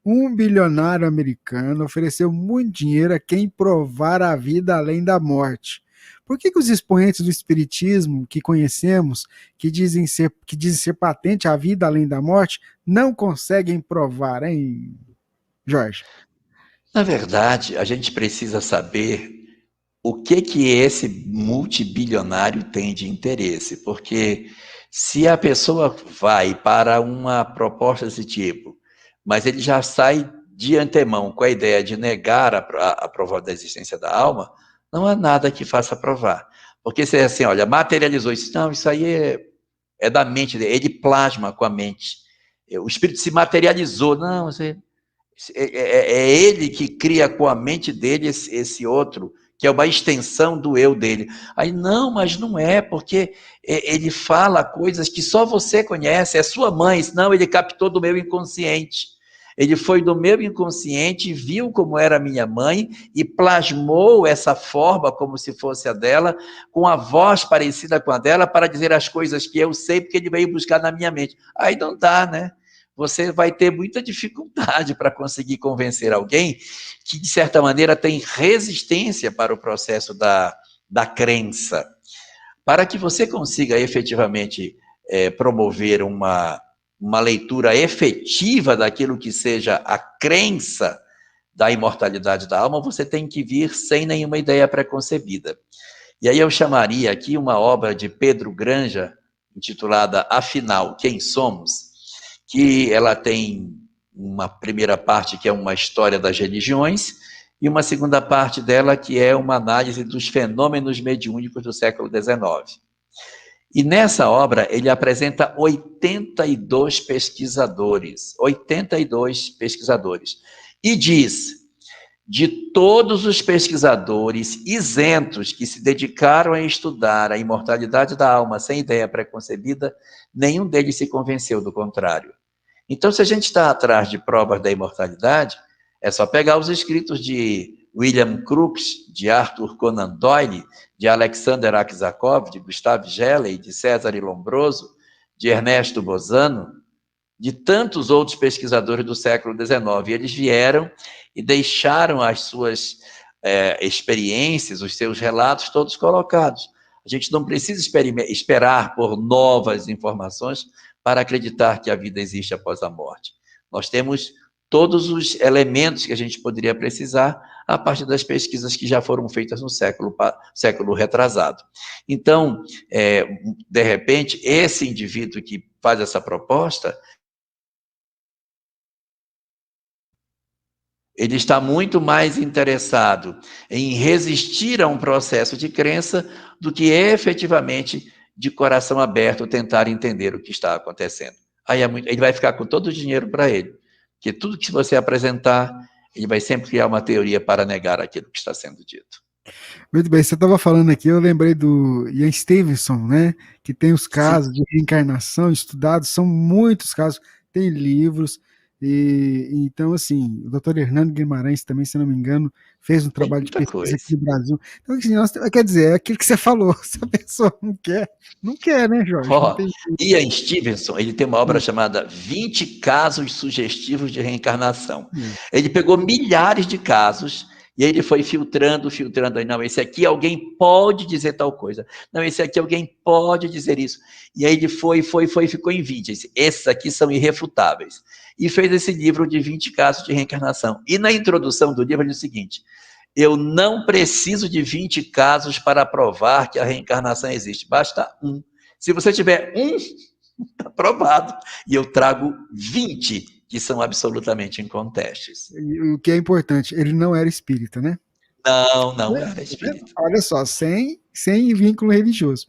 Um bilionário americano ofereceu muito dinheiro a quem provar a vida além da morte. Por que os expoentes do espiritismo que conhecemos, que dizem ser patente a vida além da morte, não conseguem provar, hein, Jorge? Na verdade, a gente precisa saber o que que esse multibilionário tem de interesse, porque se a pessoa vai para uma proposta desse tipo, mas ele já sai de antemão com a ideia de negar a prova da existência da alma, não há nada que faça provar. Porque se é assim, olha, materializou isso, não, isso aí é da mente dele, ele plasma com a mente. O espírito se materializou, não, é ele que cria com a mente dele esse outro, que é uma extensão do eu dele. Aí, não, mas não é, porque ele fala coisas que só você conhece, é sua mãe. Não, ele captou do meu inconsciente. Ele foi do meu inconsciente, viu como era a minha mãe e plasmou essa forma como se fosse a dela, com a voz parecida com a dela, para dizer as coisas que eu sei, porque ele veio buscar na minha mente. Aí não dá, né? Você vai ter muita dificuldade para conseguir convencer alguém que, de certa maneira, tem resistência para o processo da crença. Para que você consiga efetivamente promover uma leitura efetiva daquilo que seja a crença da imortalidade da alma, você tem que vir sem nenhuma ideia preconcebida. E aí eu chamaria aqui uma obra de Pedro Granja, intitulada Afinal, Quem Somos?, que ela tem uma primeira parte que é uma história das religiões e uma segunda parte dela que é uma análise dos fenômenos mediúnicos do século XIX. E nessa obra ele apresenta 82 pesquisadores, e diz, de todos os pesquisadores isentos que se dedicaram a estudar a imortalidade da alma sem ideia preconcebida, nenhum deles se convenceu do contrário. Então, se a gente está atrás de provas da imortalidade, é só pegar os escritos de William Crookes, de Arthur Conan Doyle, de Alexander Aksakov, de Gustave Gelley, de César Lombroso, de Ernesto Bozano, de tantos outros pesquisadores do século XIX. Eles vieram e deixaram as suas experiências, os seus relatos todos colocados. A gente não precisa esperar por novas informações para acreditar que a vida existe após a morte. Nós temos todos os elementos que a gente poderia precisar a partir das pesquisas que já foram feitas no século retrasado. Então, de repente, esse indivíduo que faz essa proposta, ele está muito mais interessado em resistir a um processo de crença do que efetivamente, de coração aberto, tentar entender o que está acontecendo. Aí ele vai ficar com todo o dinheiro para ele, porque tudo que você apresentar, ele vai sempre criar uma teoria para negar aquilo que está sendo dito. Muito bem, você estava falando aqui, eu lembrei do Ian Stevenson, né? Que tem os Sim, casos de reencarnação estudados, são muitos casos, tem livros, e então, assim, o doutor Hernando Guimarães também, se não me engano, fez um tem trabalho de muita pesquisa aqui coisa. no Brasil. Então, assim, quer dizer, é aquilo que você falou, se a pessoa não quer, não quer, né, Jorge? Não Oh, tem jeito. Ian Stevenson, ele tem uma obra chamada 20 casos sugestivos de reencarnação. Ele pegou milhares de casos e aí ele foi filtrando, aí, não, esse aqui alguém pode dizer tal coisa. Não, esse aqui alguém pode dizer isso. E aí ele foi, ficou em 20. Esses aqui são irrefutáveis. E fez esse livro de 20 casos de reencarnação. E na introdução do livro ele diz o seguinte: eu não preciso de 20 casos para provar que a reencarnação existe, basta um. Se você tiver um, está provado. E eu trago 20 que são absolutamente incontestes. E o que é importante, ele não era espírita, né? Não, não era espírita. Olha só, sem vínculo religioso.